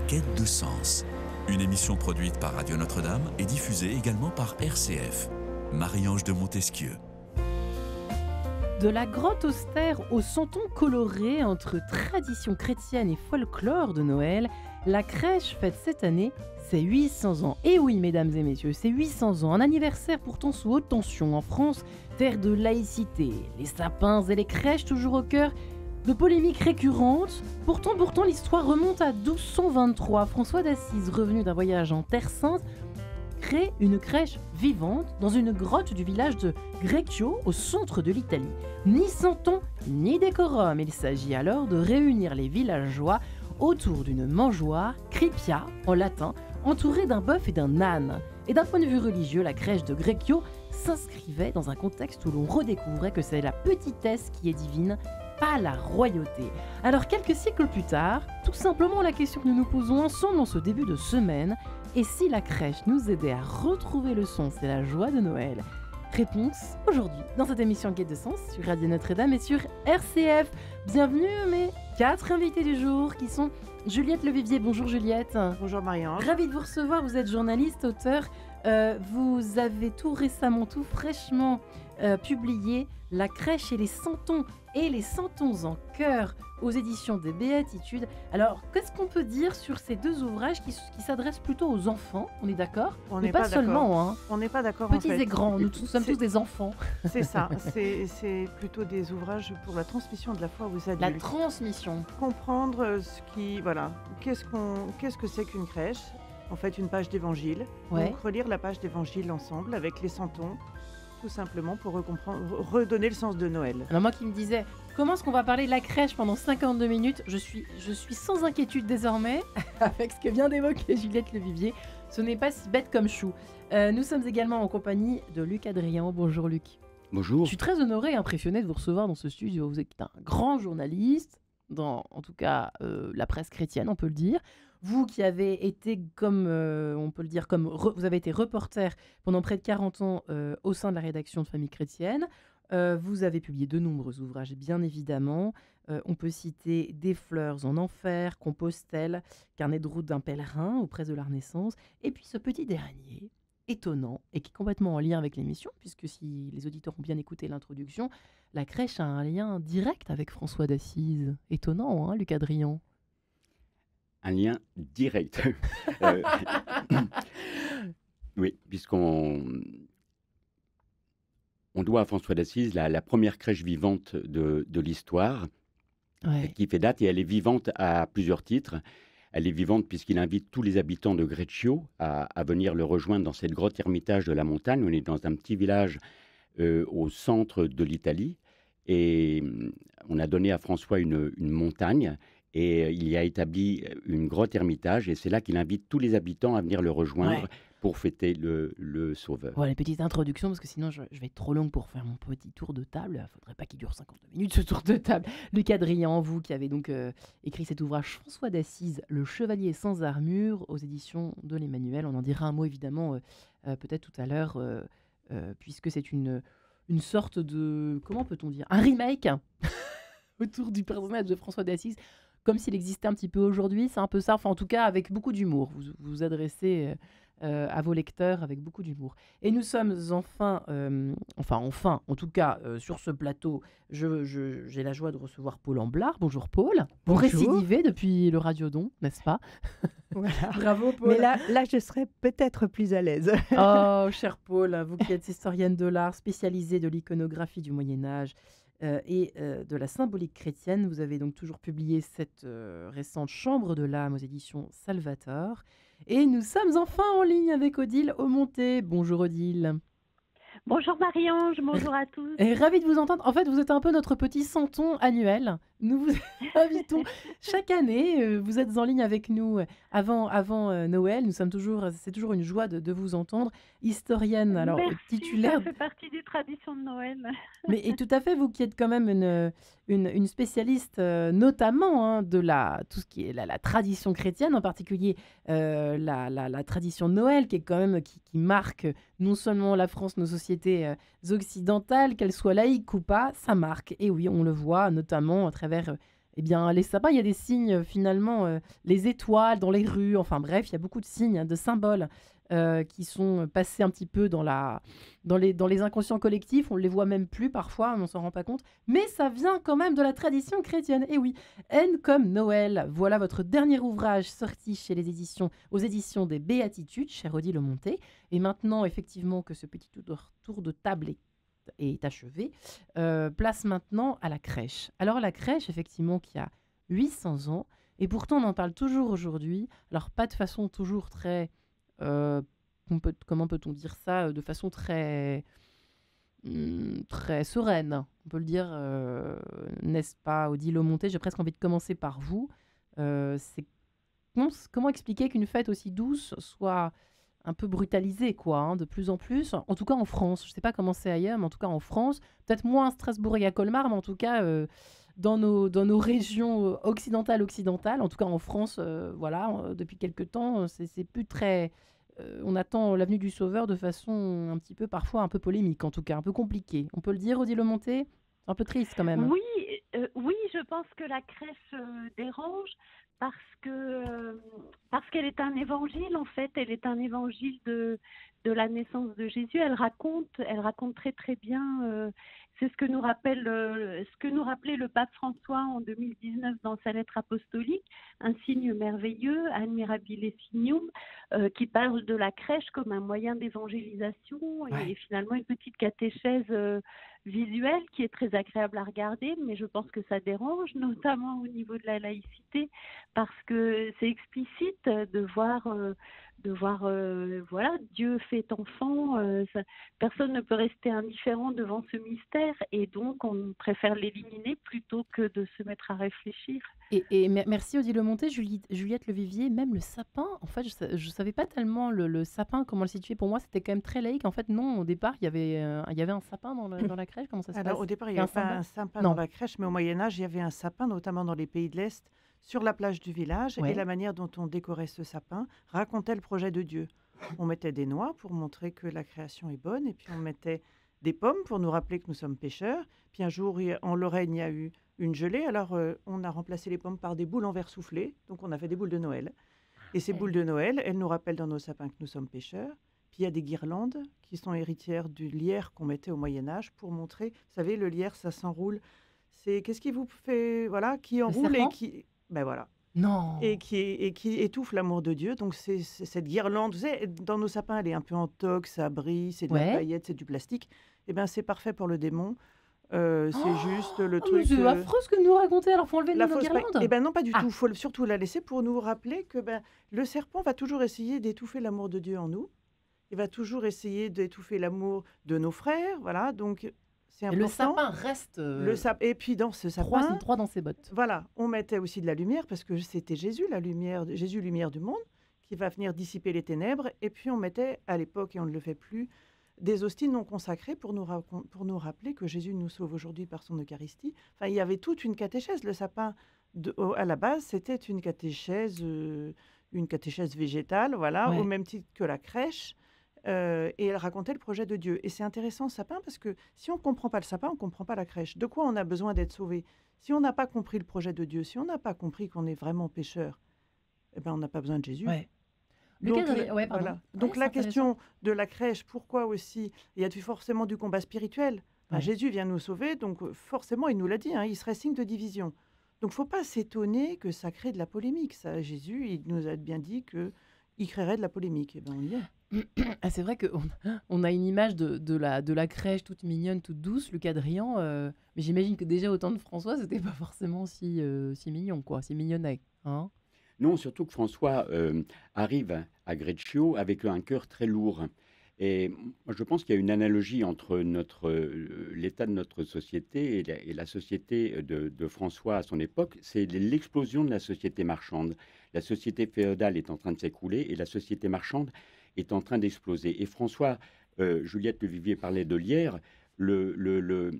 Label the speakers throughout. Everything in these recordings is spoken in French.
Speaker 1: Quête de sens, une émission produite par Radio Notre-Dame et diffusée également par RCF. Marie-Ange de Montesquieu.
Speaker 2: De la grotte austère au santon coloré entre tradition chrétienne et folklore de Noël, la crèche fête cette année ses 800 ans. Et oui, mesdames et messieurs, c'est 800 ans, un anniversaire pourtant sous haute tension en France, terre de laïcité. Les sapins et les crèches toujours au cœur de polémiques récurrentes. Pourtant, l'histoire remonte à 1223. François d'Assise, revenu d'un voyage en Terre Sainte, crée une crèche vivante dans une grotte du village de Greccio, au centre de l'Italie. Ni santon, ni décorum. Il s'agit alors de réunir les villageois autour d'une mangeoire, cripia en latin, entourée d'un bœuf et d'un âne. Et d'un point de vue religieux, la crèche de Greccio s'inscrivait dans un contexte où l'on redécouvrait que c'est la petitesse qui est divine, pas la royauté. Alors quelques siècles plus tard, tout simplement la question que nous nous posons ensemble en ce début de semaine, et si la crèche nous aidait à retrouver le sens et la joie de Noël? Réponse aujourd'hui dans cette émission Quête de sens sur Radio Notre-Dame et sur RCF. Bienvenue mes 4 invités du jour qui sont Juliette Levivier. Bonjour Juliette.
Speaker 3: Bonjour Marie-Ange.
Speaker 2: Ravie de vous recevoir, vous êtes journaliste, auteur. Vous avez tout récemment, tout fraîchement publié La crèche et les santons en chœur aux éditions des Béatitudes. Alors, qu'est-ce qu'on peut dire sur ces deux ouvrages qui s'adressent plutôt aux enfants? On est d'accord?
Speaker 3: On
Speaker 2: Mais
Speaker 3: n'est
Speaker 2: pas
Speaker 3: pas
Speaker 2: seulement, hein.
Speaker 3: On n'est pas d'accord
Speaker 2: Petits
Speaker 3: en fait.
Speaker 2: et grands, nous sommes tous des enfants.
Speaker 3: C'est ça, c'est plutôt des ouvrages pour la transmission de la foi aux adultes.
Speaker 2: La transmission.
Speaker 3: Comprendre qu'est-ce que c'est qu'une crèche. En fait, une page d'évangile.
Speaker 2: Ouais.
Speaker 3: Donc, relire la page d'évangile ensemble avec les santons, tout simplement pour redonner le sens de Noël.
Speaker 2: Alors moi qui me disais, comment est-ce qu'on va parler de la crèche pendant 52 minutes? Je suis sans inquiétude désormais avec ce que vient d'évoquer Juliette Levivier. Ce n'est pas si bête comme chou. Nous sommes également en compagnie de Luc Adrian. Bonjour Luc.
Speaker 4: Bonjour.
Speaker 2: Je suis très honorée et impressionnée de vous recevoir dans ce studio. Vous êtes un grand journaliste, dans en tout cas la presse chrétienne, on peut le dire. Vous qui avez été, on peut le dire, vous avez été reporter pendant près de 40 ans au sein de la rédaction de Famille Chrétienne. Vous avez publié de nombreux ouvrages, bien évidemment. On peut citer Des fleurs en enfer, Compostelle, Carnet de route d'un pèlerin auprès de la Renaissance. Et puis ce petit dernier, étonnant, et qui est complètement en lien avec l'émission, puisque si les auditeurs ont bien écouté l'introduction, la crèche a un lien direct avec François d'Assise. Étonnant, hein, Luc Adrian?
Speaker 4: Un lien direct. Oui, puisqu'on doit à François d'Assise la première crèche vivante de l'histoire,
Speaker 2: Ouais.
Speaker 4: qui fait date, et elle est vivante à plusieurs titres. Elle est vivante puisqu'il invite tous les habitants de Greccio à venir le rejoindre dans cette grotte ermitage de la montagne. On est dans un petit village au centre de l'Italie, et on a donné à François une montagne, et il y a établi une grotte ermitage, et c'est là qu'il invite tous les habitants à venir le rejoindre,
Speaker 2: Ouais.
Speaker 4: pour fêter le Sauveur.
Speaker 2: Voilà, petite introduction, parce que sinon je vais être trop longue pour faire mon petit tour de table. Il ne faudrait pas qu'il dure 52 minutes, ce tour de table. Luc Adrian, vous qui avez donc écrit cet ouvrage François d'Assise, Le chevalier sans armure, aux éditions de l'Emmanuel. On en dira un mot évidemment peut-être tout à l'heure, puisque c'est une sorte de... Comment peut-on dire? Un remake autour du personnage de François d'Assise, comme s'il existait un petit peu aujourd'hui. C'est un peu ça, enfin en tout cas avec beaucoup d'humour. Vous vous adressez à vos lecteurs avec beaucoup d'humour. Et nous sommes enfin, en tout cas sur ce plateau, j'ai la joie de recevoir Paul Amblard. Bonjour Paul. Vous
Speaker 5: Bonjour.
Speaker 2: récidivez depuis le Radiodon, n'est-ce pas?
Speaker 5: Voilà.
Speaker 2: Bravo Paul.
Speaker 5: Mais là, je serais peut-être plus à l'aise.
Speaker 2: Oh, cher Paul, vous qui êtes historienne de l'art, spécialisée de l'iconographie du Moyen-Âge et de la symbolique chrétienne, vous avez donc toujours publié cette récente Chambre de l'âme aux éditions Salvator. Et nous sommes enfin en ligne avec Odile Aumonté. Bonjour Odile.
Speaker 6: Bonjour Marie-Ange, bonjour à tous.
Speaker 2: Et ravi de vous entendre. En fait, vous êtes un peu notre petit santon annuel. Nous vous invitons chaque année. Vous êtes en ligne avec nous avant Noël. C'est toujours une joie de vous entendre. Historienne, alors
Speaker 6: Merci,
Speaker 2: titulaire.
Speaker 6: ça fait partie des traditions de Noël.
Speaker 2: Et tout à fait, vous qui êtes quand même une spécialiste, notamment de tout ce qui est la tradition chrétienne, en particulier la tradition de Noël, qui est quand même qui marque non seulement la France, nos sociétés occidentales, qu'elles soient laïques ou pas, ça marque. Et oui, on le voit notamment à travers eh bien, les sapins, il y a des signes finalement, les étoiles dans les rues, enfin bref, il y a beaucoup de signes, de symboles qui sont passés un petit peu dans les inconscients collectifs. On ne les voit même plus parfois, on ne s'en rend pas compte. Mais ça vient quand même de la tradition chrétienne. Et oui, N comme Noël, voilà votre dernier ouvrage sorti chez aux éditions des Béatitudes, cher Odile Monté. Et maintenant, effectivement, que ce petit tour de table est achevé, place maintenant à la crèche. Alors la crèche, effectivement, qui a 800 ans, et pourtant on en parle toujours aujourd'hui, alors pas de façon toujours très... comment peut-on dire ça de façon très sereine, on peut le dire, n'est-ce pas, Odile Monté? J'ai presque envie de commencer par vous. Comment expliquer qu'une fête aussi douce soit un peu brutalisée, quoi, hein, de plus en plus, en tout cas en France. Je ne sais pas comment c'est ailleurs, mais en tout cas en France, peut-être moins à Strasbourg et à Colmar, mais en tout cas dans nos régions occidentales, en tout cas en France, voilà, depuis quelque temps, c'est plus très... on attend l'avenue du Sauveur de façon un petit peu, parfois un peu polémique, en tout cas, un peu compliquée. On peut le dire, Odile Monté? Un peu triste quand même.
Speaker 6: Oui, oui, je pense que la crèche dérange parce parce qu'elle est un évangile en fait. Elle est un évangile de la naissance de Jésus. Elle raconte très très bien. C'est ce que nous rappelait le pape François en 2019 dans sa lettre apostolique, un signe merveilleux, admirabile signum, qui parle de la crèche comme un moyen d'évangélisation et finalement une petite catéchèse visuelle qui est très agréable à regarder, mais je pense que ça dérange, notamment au niveau de la laïcité, parce que c'est explicite de voir voilà, Dieu fait enfant, personne ne peut rester indifférent devant ce mystère et donc on préfère l'éliminer plutôt que de se mettre à réfléchir.
Speaker 2: Merci Odile Monté, Juliette Levivier, même le sapin, en fait je savais pas tellement le sapin, comment le situer. Pour moi c'était quand même très laïque. En fait non, au départ il y avait un sapin dans la crèche. Comment ça se passe?
Speaker 3: Alors au départ il n'y avait pas un sapin dans la crèche, mais au Moyen-Âge il y avait un sapin, notamment dans les pays de l'Est, sur la plage du village, et la manière dont on décorait ce sapin racontait le projet de Dieu. On mettait des noix pour montrer que la création est bonne, et puis on mettait des pommes pour nous rappeler que nous sommes pécheurs. Puis un jour, en Lorraine, il y a eu une gelée, alors on a remplacé les pommes par des boules en verre soufflé, donc on a fait des boules de Noël. Et ces boules de Noël, elles nous rappellent dans nos sapins que nous sommes pécheurs. Puis il y a des guirlandes qui sont héritières du lierre qu'on mettait au Moyen-Âge pour montrer, vous savez, le lierre, ça s'enroule. C'est qu'est-ce qui vous fait, voilà, qui enroule et qui... Ben voilà.
Speaker 2: Non.
Speaker 3: Et qui étouffe l'amour de Dieu. Donc c'est cette guirlande, vous savez, dans nos sapins, elle est un peu en toque, ça brille, c'est de la paillette, c'est du plastique. Eh bien, c'est parfait pour le démon. C'est juste le truc...
Speaker 2: C'est affreux ce que nous racontez, alors faut enlever nos guirlandes.
Speaker 3: Eh bien non, pas du tout. Il faut surtout la laisser pour nous rappeler que le serpent va toujours essayer d'étouffer l'amour de Dieu en nous. Il va toujours essayer d'étouffer l'amour de nos frères. Voilà, donc... Et
Speaker 2: le sapin reste
Speaker 3: et puis dans ce sapin,
Speaker 2: droit dans ses bottes.
Speaker 3: Voilà, on mettait aussi de la lumière parce que c'était Jésus, Jésus lumière du monde, qui va venir dissiper les ténèbres. Et puis on mettait à l'époque, et on ne le fait plus, des hosties non consacrées pour nous rappeler que Jésus nous sauve aujourd'hui par son Eucharistie. Enfin, il y avait toute une catéchèse. Le sapin, à la base, c'était une catéchèse végétale, voilà, au même titre que la crèche. Et elle racontait le projet de Dieu. Et c'est intéressant, ce sapin, parce que si on ne comprend pas le sapin, on ne comprend pas la crèche. De quoi on a besoin d'être sauvé? Si on n'a pas compris le projet de Dieu, si on n'a pas compris qu'on est vraiment pécheur, eh ben, on n'a pas besoin de Jésus.
Speaker 2: Ouais.
Speaker 3: Donc la question de la crèche, pourquoi aussi? Il y a forcément du combat spirituel. Jésus vient nous sauver, donc forcément, il nous l'a dit, il serait signe de division. Donc il ne faut pas s'étonner que ça crée de la polémique. Ça, Jésus, il nous a bien dit qu'il créerait de la polémique. Eh ben, on y est.
Speaker 2: C'est vrai qu'on a une image de la crèche toute mignonne, toute douce, Lucas Drian, mais j'imagine que déjà au temps de François, c'était pas forcément si mignon, quoi, si mignonnet. Hein.
Speaker 4: Non, surtout que François arrive à Greccio avec un cœur très lourd. Et moi, je pense qu'il y a une analogie entre l'état de notre société et la société de François à son époque. C'est l'explosion de la société marchande. La société féodale est en train de s'écrouler et la société marchande est en train d'exploser. Et François, Juliette Levivier parlait de lierre, l'amour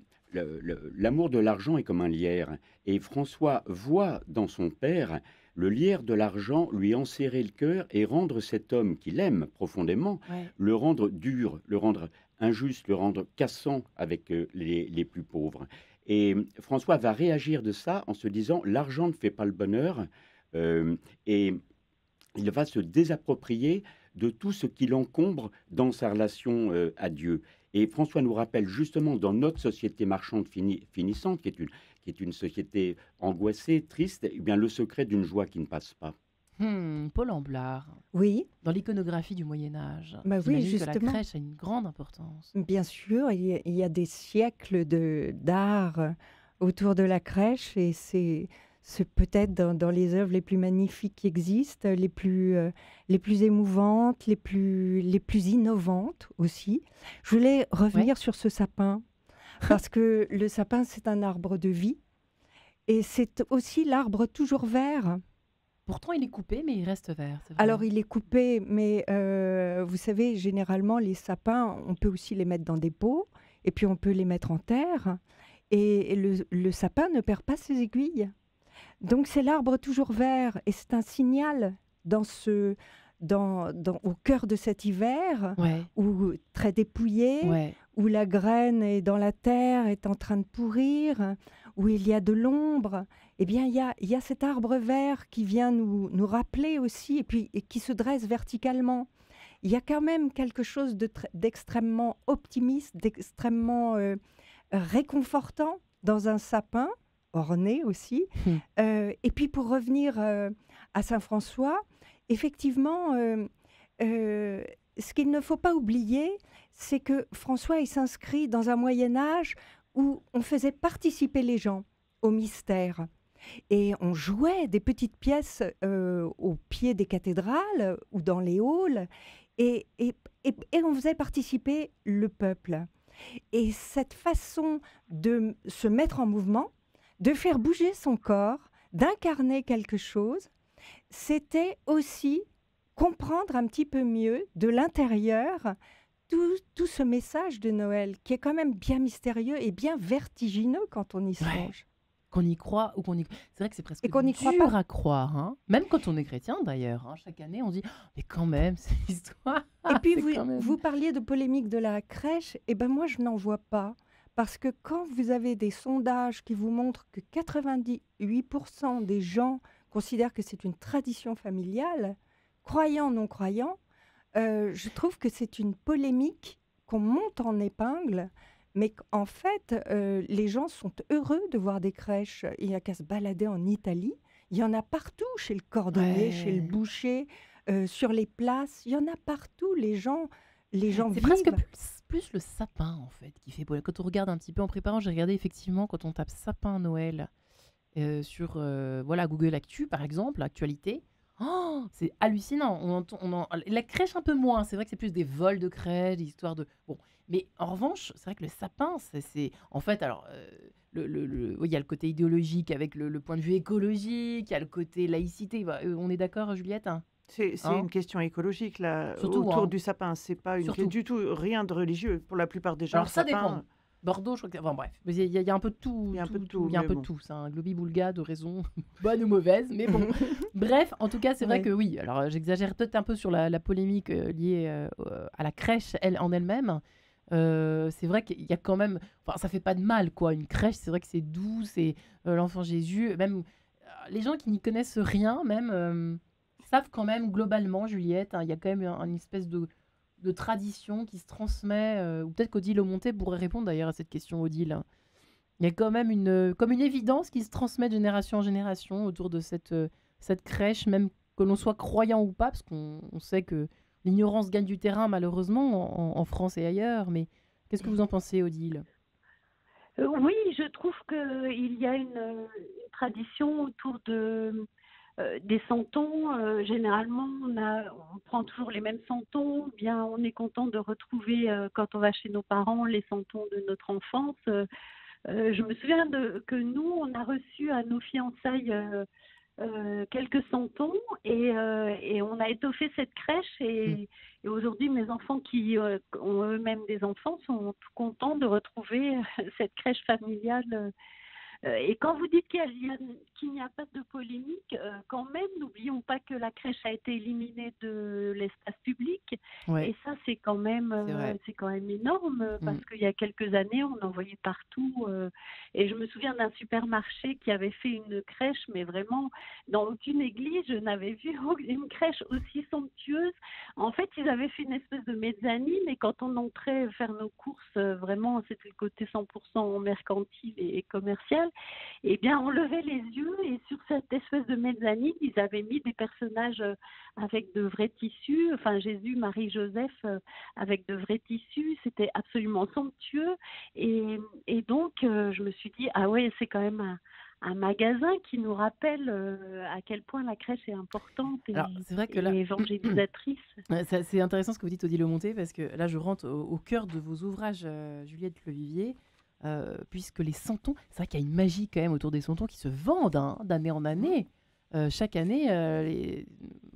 Speaker 4: de l'argent est comme un lierre. Et François voit dans son père le lierre de l'argent lui enserrer le cœur et rendre cet homme qu'il aime profondément, le rendre dur, le rendre injuste, le rendre cassant avec les plus pauvres. Et François va réagir de ça en se disant l'argent ne fait pas le bonheur, et il va se désapproprier de tout ce qui l'encombre dans sa relation à Dieu. Et François nous rappelle justement dans notre société marchande finissante, qui est une société angoissée, triste, eh bien, le secret d'une joie qui ne passe pas.
Speaker 2: Paul Amblard,
Speaker 5: Oui,
Speaker 2: dans l'iconographie du Moyen-Âge,
Speaker 5: bah oui,
Speaker 2: j'imagine que la
Speaker 5: justement.
Speaker 2: crèche a une grande importance.
Speaker 5: Bien sûr, il y a des siècles d'art autour de la crèche et c'est peut-être dans les œuvres les plus magnifiques qui existent, les plus émouvantes, les plus innovantes aussi. Je voulais revenir sur ce sapin parce que le sapin, c'est un arbre de vie et c'est aussi l'arbre toujours vert.
Speaker 2: Pourtant, il est coupé, mais il reste vert. C'est vrai.
Speaker 5: Alors, il est coupé, mais vous savez, généralement, les sapins, on peut aussi les mettre dans des pots, et puis on peut les mettre en terre, et le sapin ne perd pas ses aiguilles. Donc, c'est l'arbre toujours vert, et c'est un signal au cœur de cet hiver,
Speaker 2: Ouais,
Speaker 5: où très dépouillé,
Speaker 2: ouais.
Speaker 5: où la graine est dans la terre, est en train de pourrir, où il y a de l'ombre, eh bien, il y a cet arbre vert qui vient nous rappeler aussi, et qui se dresse verticalement. Il y a quand même quelque chose d'extrêmement optimiste, d'extrêmement réconfortant dans un sapin, orné aussi. Et puis, pour revenir à Saint-François, effectivement, ce qu'il ne faut pas oublier, c'est que François, il s'inscrit dans un Moyen-Âge où on faisait participer les gens au mystère. Et on jouait des petites pièces au pied des cathédrales ou dans les halls, et on faisait participer le peuple. Et cette façon de se mettre en mouvement, de faire bouger son corps, d'incarner quelque chose, c'était aussi comprendre un petit peu mieux de l'intérieur tout ce message de Noël, qui est quand même bien mystérieux et bien vertigineux quand on y songe.
Speaker 2: Qu'on y croit ou qu'on y... C'est vrai que c'est presque
Speaker 5: Et qu'on n'y croit
Speaker 2: dur
Speaker 5: pas.
Speaker 2: à croire. Hein. Même quand on est chrétien, d'ailleurs. Hein. Chaque année, on dit « Mais quand même, c'est l'histoire. »
Speaker 5: Et puis,
Speaker 2: C'est quand même-
Speaker 5: vous parliez de polémique de la crèche, et ben moi, je n'en vois pas. Parce que quand vous avez des sondages qui vous montrent que 88% des gens considèrent que c'est une tradition familiale, croyants, non croyants, je trouve que c'est une polémique qu'on monte en épingle, mais qu'en fait, les gens sont heureux de voir des crèches. Il n'y a qu'à se balader en Italie. Il y en a partout, chez le cordonnier,
Speaker 2: Ouais.
Speaker 5: chez le boucher, sur les places. Il y en a partout. Les gens
Speaker 2: C'est
Speaker 5: vivent.
Speaker 2: presque plus le sapin, en fait, qui fait beau. Quand on regarde un petit peu en préparant, j'ai regardé effectivement quand on tape sapin Noël sur Google Actu, par exemple, actualité. Oh, c'est hallucinant. La crèche un peu moins. C'est vrai que c'est plus des vols de crèche, des histoires de... Bon, mais en revanche, c'est vrai que le sapin, c'est... En fait, alors, oui, il y a le côté idéologique avec le point de vue écologique, il y a le côté laïcité. On est d'accord, Juliette?
Speaker 3: C'est
Speaker 2: Hein
Speaker 3: une question écologique là,
Speaker 2: Surtout,
Speaker 3: autour
Speaker 2: hein.
Speaker 3: du sapin. C'est pas
Speaker 2: Surtout.
Speaker 3: du tout rien de religieux pour la plupart des gens.
Speaker 2: Alors
Speaker 3: le
Speaker 2: ça
Speaker 3: sapin,
Speaker 2: dépend. Bordeaux, je crois que... Enfin bref, il y a un peu de tout.
Speaker 3: Il y a un peu de tout,
Speaker 2: Il y a un
Speaker 3: mais
Speaker 2: peu
Speaker 3: bon.
Speaker 2: de tout. C'est un globi-boulga de raison, bonne ou mauvaise, mais bon. Bref, en tout cas, c'est vrai
Speaker 5: Ouais.
Speaker 2: que oui. Alors j'exagère peut-être un peu sur la polémique liée à la crèche en elle-même. C'est vrai qu'il y a quand même... Enfin, ça fait pas de mal, quoi. Une crèche, c'est vrai que c'est doux, c'est l'enfant Jésus. Même les gens qui n'y connaissent rien, même, savent quand même globalement, Juliette, hein, il y a quand même une espèce de tradition qui se transmet, ou peut-être qu'Odile Aumonté pourrait répondre d'ailleurs à cette question, Odile. Il y a quand même comme une évidence qui se transmet de génération en génération autour de cette crèche, même que l'on soit croyant ou pas, parce qu'on sait que l'ignorance gagne du terrain malheureusement en France et ailleurs. Mais qu'est-ce que vous en pensez, Odile?
Speaker 6: Oui, je trouve qu'il y a une tradition autour des santons. Généralement, on prend toujours les mêmes santons. Bien, on est content de retrouver, quand on va chez nos parents, les santons de notre enfance. Je me souviens que nous, on a reçu à nos fiançailles quelques santons et on a étoffé cette crèche. Et aujourd'hui, mes enfants qui ont eux-mêmes des enfants sont tout contents de retrouver cette crèche familiale Et quand vous dites qu'il n'y a pas de polémique, quand même, n'oublions pas que la crèche a été éliminée de l'espace public.
Speaker 2: Ouais,
Speaker 6: Et ça, c'est quand même,
Speaker 2: c'est vrai.
Speaker 6: énorme parce qu'il y a quelques années, on en voyait partout. Et je me souviens d'un supermarché qui avait fait une crèche, mais vraiment, dans aucune église, je n'avais vu une crèche aussi somptueuse. En fait, ils avaient fait une espèce de mezzanine et quand on entrait faire nos courses, vraiment, c'était le côté 100% mercantile et commercial. Eh bien, on levait les yeux et sur cette espèce de mezzanine, ils avaient mis des personnages avec de vrais tissus, enfin Jésus, Marie, Joseph, avec de vrais tissus. C'était absolument somptueux. Et donc, je me suis dit, ah ouais, c'est quand même un magasin qui nous rappelle à quel point la crèche est importante
Speaker 2: Alors, c'est vrai que
Speaker 6: et
Speaker 2: là,
Speaker 6: évangélisatrice.
Speaker 2: c'est intéressant ce que vous dites, Odile Monté, parce que là, je rentre au cœur de vos ouvrages, Juliette Levivier, puisque les santons, c'est vrai qu'il y a une magie quand même autour des santons qui se vendent hein, d'année en année. Chaque année,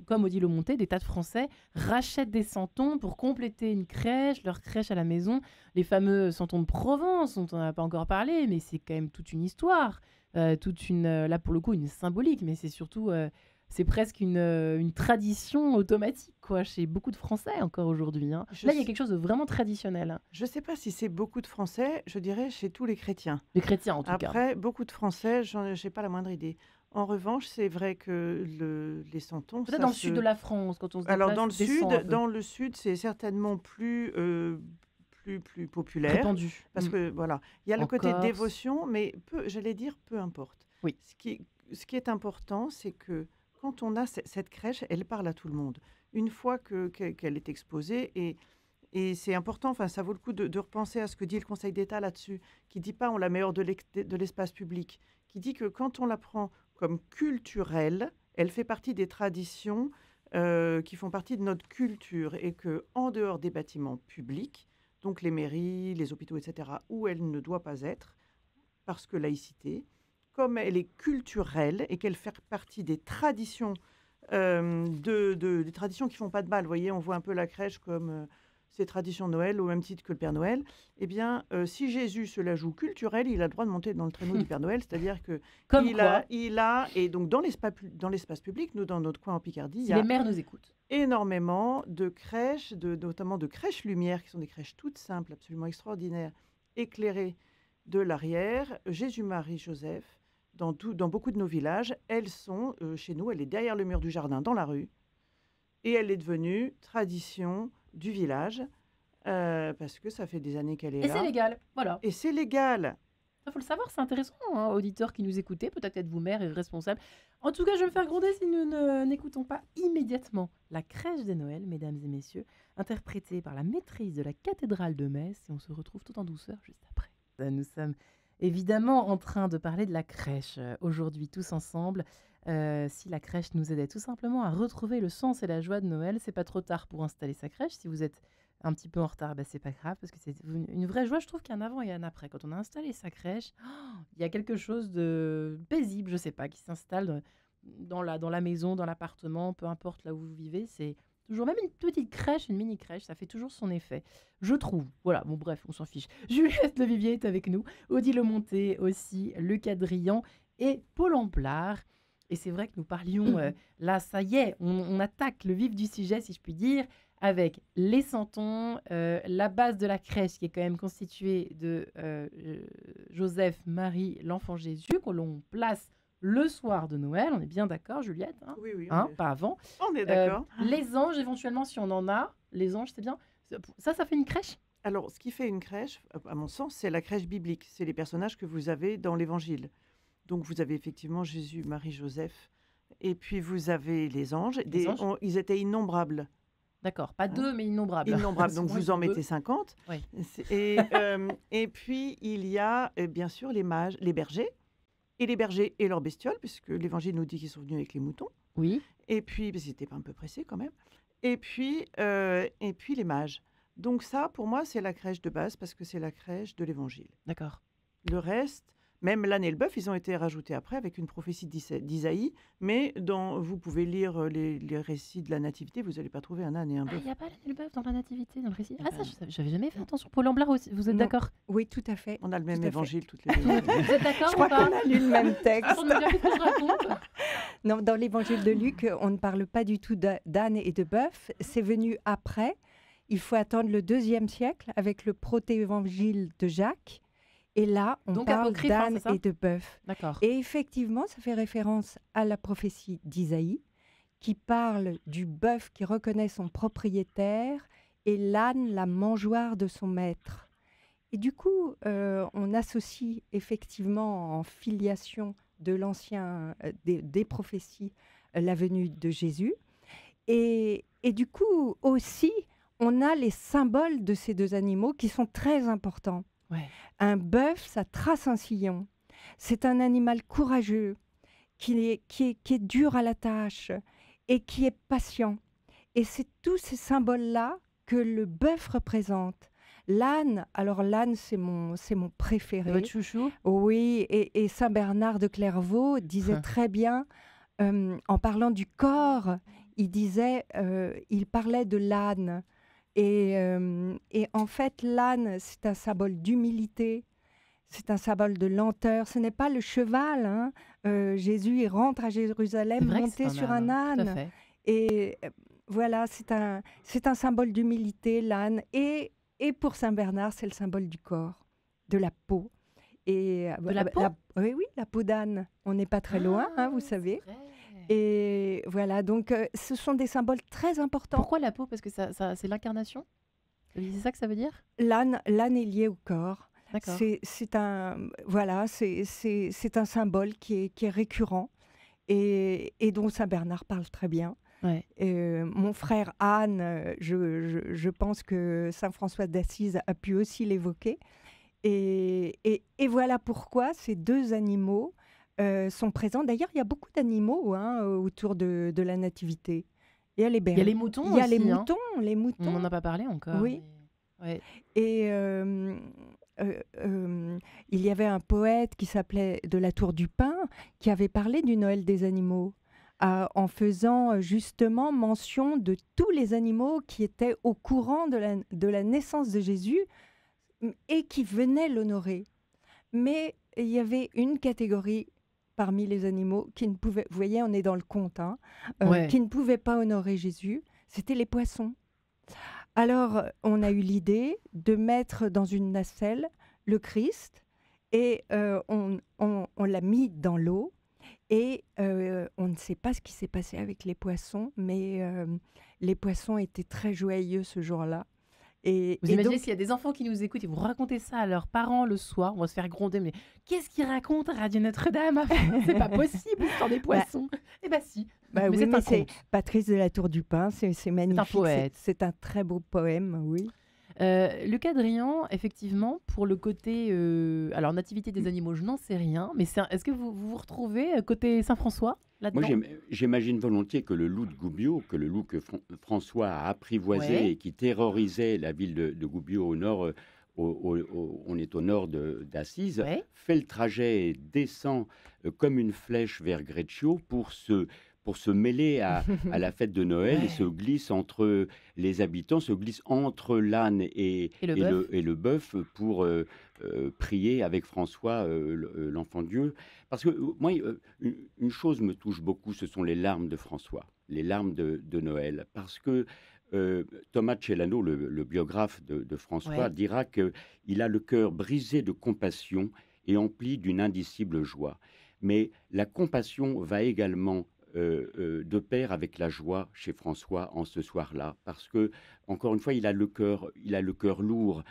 Speaker 2: comme Odile Monté, des tas de Français rachètent des santons pour compléter une crèche, leur crèche à la maison. Les fameux santons de Provence, dont on n'a pas encore parlé, mais c'est quand même toute une histoire, là pour le coup, une symbolique, mais c'est surtout, c'est presque une tradition automatique, quoi, chez beaucoup de Français encore aujourd'hui. Hein. Là, il y a quelque chose de vraiment traditionnel. Hein.
Speaker 3: Je ne sais pas si c'est beaucoup de Français, je dirais chez tous les chrétiens.
Speaker 2: Les chrétiens, en tout cas.
Speaker 3: Après, beaucoup de Français, je n'ai pas la moindre idée. En revanche, c'est vrai que les santons...
Speaker 2: Peut-être dans le sud de la France, quand on se
Speaker 3: Alors,
Speaker 2: déplace,
Speaker 3: dans le sud, c'est certainement plus populaire.
Speaker 2: répandu.
Speaker 3: Parce que, voilà, il y a le
Speaker 2: En
Speaker 3: côté
Speaker 2: Corse.
Speaker 3: dévotion, mais j'allais dire, peu importe.
Speaker 2: Oui.
Speaker 3: Ce qui est important, c'est que quand on a cette crèche, elle parle à tout le monde. Une fois qu'elle est exposée, et c'est important, enfin, ça vaut le coup de repenser à ce que dit le Conseil d'État là-dessus, qui ne dit pas on la met hors de l'espace public, qui dit que quand on la prend comme culturelle, elle fait partie des traditions qui font partie de notre culture et qu'en dehors des bâtiments publics, donc les mairies, les hôpitaux, etc., où elle ne doit pas être, parce que laïcité, comme elle est culturelle et qu'elle fait partie des traditions, des traditions qui font pas de mal. Vous voyez, on voit un peu la crèche comme ces traditions de Noël au même titre que le Père Noël. Eh bien, si Jésus se la joue culturelle, il a le droit de monter dans le traîneau du Père Noël, c'est-à-dire que et donc dans l'espace public, nous dans notre coin en Picardie, il y a
Speaker 2: les maires nous écoutent.
Speaker 3: énormément de crèches, notamment de crèches lumière, qui sont des crèches toutes simples, absolument extraordinaires, éclairées de l'arrière. Jésus, Marie, Joseph, dans beaucoup de nos villages, elles sont chez nous, elle est derrière le mur du jardin, dans la rue, et elle est devenue tradition du village, parce que ça fait des années qu'elle est là.
Speaker 2: Et c'est légal, voilà.
Speaker 3: Et c'est légal.
Speaker 2: Il faut le savoir, c'est intéressant, hein, auditeurs qui nous écoutez, peut-être êtes-vous maire et responsable. En tout cas, je vais me faire gronder si nous n'écoutons pas immédiatement La crèche des Noëls, mesdames et messieurs, interprétée par la maîtrise de la cathédrale de Metz, et on se retrouve tout en douceur juste après. Nous sommes évidemment en train de parler de la crèche aujourd'hui tous ensemble. Si la crèche nous aidait tout simplement à retrouver le sens et la joie de Noël, c'est pas trop tard pour installer sa crèche. Si vous êtes un petit peu en retard, c'est pas grave, parce que c'est une vraie joie. Je trouve qu'il y a un avant et un après. Quand on a installé sa crèche, il y a quelque chose de paisible, je sais pas, qui s'installe dans la maison, dans l'appartement, peu importe là où vous vivez. C'est toujours, même une petite crèche, une mini crèche, ça fait toujours son effet, je trouve. Voilà, bon bref, on s'en fiche. Juliette Levivier est avec nous, Odile Monté aussi, Luc Adrian et Paul Amplard. Et c'est vrai que nous parlions, là, ça y est, on attaque le vif du sujet, si je puis dire, avec les santons, la base de la crèche qui est quand même constituée de Joseph, Marie, l'enfant Jésus, que l'on place le soir de Noël. On est bien d'accord, Juliette, hein?
Speaker 3: Oui,
Speaker 2: Pas avant.
Speaker 3: On est d'accord.
Speaker 2: Les anges, éventuellement, si on en a. Les anges, c'est bien. Ça fait une crèche?
Speaker 3: Alors, ce qui fait une crèche, à mon sens, c'est la crèche biblique. C'est les personnages que vous avez dans l'Évangile. Donc, vous avez effectivement Jésus, Marie, Joseph. Et puis, vous avez les anges. Ils étaient innombrables.
Speaker 2: D'accord. Pas deux, mais innombrables.
Speaker 3: Innombrables. Donc, vous en mettez 50.
Speaker 2: Oui.
Speaker 3: Et puis, il y a bien sûr les mages, les bergers. Et les bergers et leurs bestioles, puisque l'Évangile nous dit qu'ils sont venus avec les moutons.
Speaker 2: Oui.
Speaker 3: Et puis, parce qu'ils n'étaient pas un peu pressés quand même. Et puis les mages. Donc ça, pour moi, c'est la crèche de base, parce que c'est la crèche de l'Évangile.
Speaker 2: D'accord.
Speaker 3: Le reste, Même l'âne et le bœuf, ils ont été rajoutés après avec une prophétie d'Isaïe, mais vous pouvez lire les récits de la Nativité, vous n'allez pas trouver un âne et un
Speaker 2: Ah,
Speaker 3: bœuf.
Speaker 2: il n'y a pas l'âne et le bœuf dans la Nativité, dans le récit.
Speaker 3: Eh
Speaker 2: Ah, ça,
Speaker 3: ben,
Speaker 2: j'avais jamais fait attention. Paul Amblard aussi, vous êtes
Speaker 5: Non.
Speaker 2: d'accord?
Speaker 5: Oui, tout à fait.
Speaker 3: On a le même
Speaker 5: Tout à fait.
Speaker 3: évangile toutes les deux.
Speaker 2: Vous êtes d'accord
Speaker 5: Je
Speaker 2: ou
Speaker 5: crois
Speaker 2: pas?
Speaker 5: qu'on a lu le même texte.
Speaker 2: On me dit, qu'est-ce que je raconte?
Speaker 5: Non, dans l'évangile de Luc, on ne parle pas du tout d'âne et de bœuf. C'est venu après. Il faut attendre le 2e siècle avec le proto-évangile de Jacques. Et là, on
Speaker 2: Donc
Speaker 5: parle
Speaker 2: apocryphe, hein,
Speaker 5: d'âne
Speaker 2: c'est ça?
Speaker 5: et de bœuf.
Speaker 2: D'accord.
Speaker 5: Et effectivement, ça fait référence à la prophétie d'Isaïe qui parle du bœuf qui reconnaît son propriétaire et l'âne la mangeoire de son maître. Et du coup, on associe effectivement en filiation de l'ancien, des prophéties, la venue de Jésus. Et du coup, aussi, on a les symboles de ces deux animaux qui sont très importants.
Speaker 2: Ouais.
Speaker 5: Un bœuf, ça trace un sillon. C'est un animal courageux, qui est dur à la tâche et qui est patient. Et c'est tous ces symboles-là que le bœuf représente. L'âne, alors l'âne, c'est mon préféré.
Speaker 2: Votre chouchou?
Speaker 5: Oui, et Saint Bernard de Clairvaux disait très bien, en parlant du corps, il parlait de l'âne. Et en fait, l'âne, c'est un symbole d'humilité, c'est un symbole de lenteur. Ce n'est pas le cheval. Hein. Jésus, il rentre à Jérusalem monté sur un âne.
Speaker 2: Tout à fait.
Speaker 5: Et voilà, c'est un symbole d'humilité, l'âne. Et pour Saint Bernard, c'est le symbole du corps, de la peau. Et,
Speaker 2: De la peau?
Speaker 5: oui, la peau d'âne. On n'est pas très loin, hein, vous savez. Et voilà, donc ce sont des symboles très importants.
Speaker 2: Pourquoi la peau? Parce que ça, c'est l'incarnation? C'est ça que ça veut dire?
Speaker 5: L'âne est lié au corps.
Speaker 2: D'accord.
Speaker 5: C'est un symbole qui est récurrent et dont Saint Bernard parle très bien.
Speaker 2: Ouais.
Speaker 5: Mon frère Anne, je pense que Saint François d'Assise a pu aussi l'évoquer. Et voilà pourquoi ces deux animaux sont présents. D'ailleurs, il y a beaucoup d'animaux autour de la Nativité. Il y a les bergers.
Speaker 2: Il y a les moutons
Speaker 5: Il y a
Speaker 2: aussi,
Speaker 5: les moutons.
Speaker 2: On n'en a pas parlé encore.
Speaker 5: Oui.
Speaker 2: Mais... Ouais.
Speaker 5: Et il y avait un poète qui s'appelait de la Tour du Pin qui avait parlé du Noël des animaux en faisant justement mention de tous les animaux qui étaient au courant de la naissance de Jésus et qui venaient l'honorer. Mais il y avait une catégorie parmi les animaux qui ne pouvaient, vous voyez, on est dans le conte, qui ne pouvaient pas honorer Jésus, c'était les poissons. Alors, on a eu l'idée de mettre dans une nacelle le Christ et on l'a mis dans l'eau et on ne sait pas ce qui s'est passé avec les poissons, mais les poissons étaient très joyeux ce jour-là.
Speaker 2: Vous imaginez
Speaker 5: donc,
Speaker 2: s'il y a des enfants qui nous écoutent et vous racontez ça à leurs parents le soir, on va se faire gronder, mais qu'est-ce qu'ils racontent à Radio Notre-Dame? C'est pas possible, l'histoire des poissons. Eh bien si,
Speaker 5: bah
Speaker 2: mais
Speaker 5: oui,
Speaker 2: c'est
Speaker 5: mais
Speaker 2: un
Speaker 5: c'est
Speaker 2: conte.
Speaker 5: Patrice de la Tour du Pin, c'est magnifique.
Speaker 2: poète.
Speaker 5: C'est un très beau poème, oui.
Speaker 2: Lucas Drian, effectivement, pour le côté... alors, Nativité des animaux, je n'en sais rien, mais est-ce que vous retrouvez côté Saint-François là-dedans?
Speaker 4: Moi, j'imagine volontiers que le loup de Gubbio, que le loup que François a apprivoisé et qui terrorisait la ville de Gubbio au nord, on est au nord d'Assise, fait le trajet et descend comme une flèche vers Greccio pour se mêler à la fête de Noël et se glisse entre les habitants, se glisse entre l'âne et le bœuf pour prier avec François, l'enfant Dieu. Parce que moi, une chose me touche beaucoup, ce sont les larmes de François, les larmes de Noël. Parce que Thomas Celano, le biographe de François, dira qu'il a le cœur brisé de compassion et empli d'une indicible joie. Mais la compassion va également de pair avec la joie chez François en ce soir-là, parce que encore une fois, il a le cœur lourd.